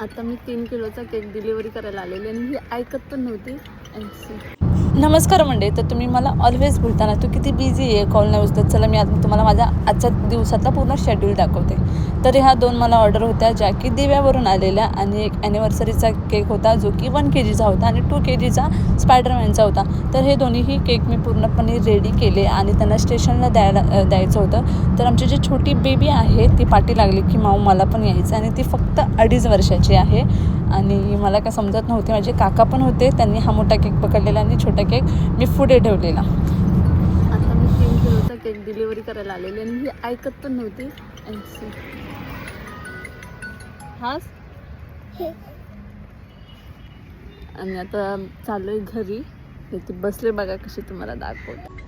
आता मी 3 किलोचा cake delivery करायला आलेली आणि ही ऐकत पण नव्हती. नमस्कार मंडळी. तर तुम्ही मला ऑलवेज बोलताना तू किती बिझी आहे, कॉल नाही उचलत. चला मी आज तुम्हाला माझ्या आजच्या दिवसातला पूर्ण शेड्यूल दाखवते. तर ह्या 2 मला ऑर्डर होत्या ज्या की दिव्यावरून आलेल्या, आणि एक ॲनिव्हर्सरीचा केक होता जो की 1 kgचा होता आणि 2 kgचा स्पायडरमॅनचा होता. तर हे दोन्हीही केक मी पूर्णपणे रेडी केले आणि त्यांना स्टेशनला द्यायचं होतं. तर आमची जी छोटी बेबी आहे ती पाठी लागली की माऊ मला पण यायचं, आणि ती फक्त 2.5 वर्षाची आहे. आणि मला काय समजत नव्हते. माझे काका पण होते, त्यांनी हा मोठा केक पकडलेला आणि छोटा केक मी पुढे ठेवलेला. आता मी 3 किलोचा केक डिलिव्हरी करायला आलेली आणि ही ऐकत पण नव्हती. हाच आणि आता चाललोय घरी. ते बसले बघा कशी तुम्हाला दाखवते.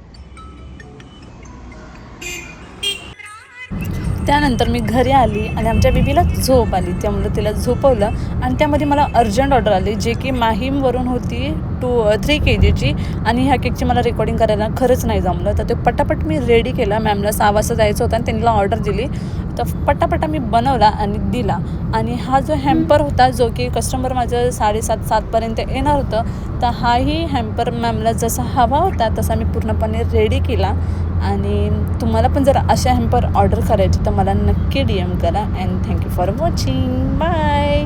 त्यानंतर मी घरी आली आणि आमच्या बेबीला झोप आली, त्यामुळे तिला झोपवलं. आणि त्यामध्ये मला अर्जंट ऑर्डर आली जे की माहीमवरून होती 3 kgची. आणि ह्या केकची मला रेकॉर्डिंग करायला खरंच नाही जमलं, तर ते पटापट मी रेडी केला. मॅमला 6 वाजता जायचं होतं आणि त्यांना ऑर्डर दिली, तर पटापटा मी बनवला आणि दिला. आणि हा जो हॅम्पर होता जो की कस्टमर माझं 7:30-7पर्यंत येणार होतं, तर हाही हॅम्पर मॅमला जसा हवा होता तसा मी पूर्णपणे रेडी केला. आणि तुम्हाला पण जर अशा हॅम्पर ऑर्डर करायचे तर मला नक्की DM करा. And thank you for watching. Bye.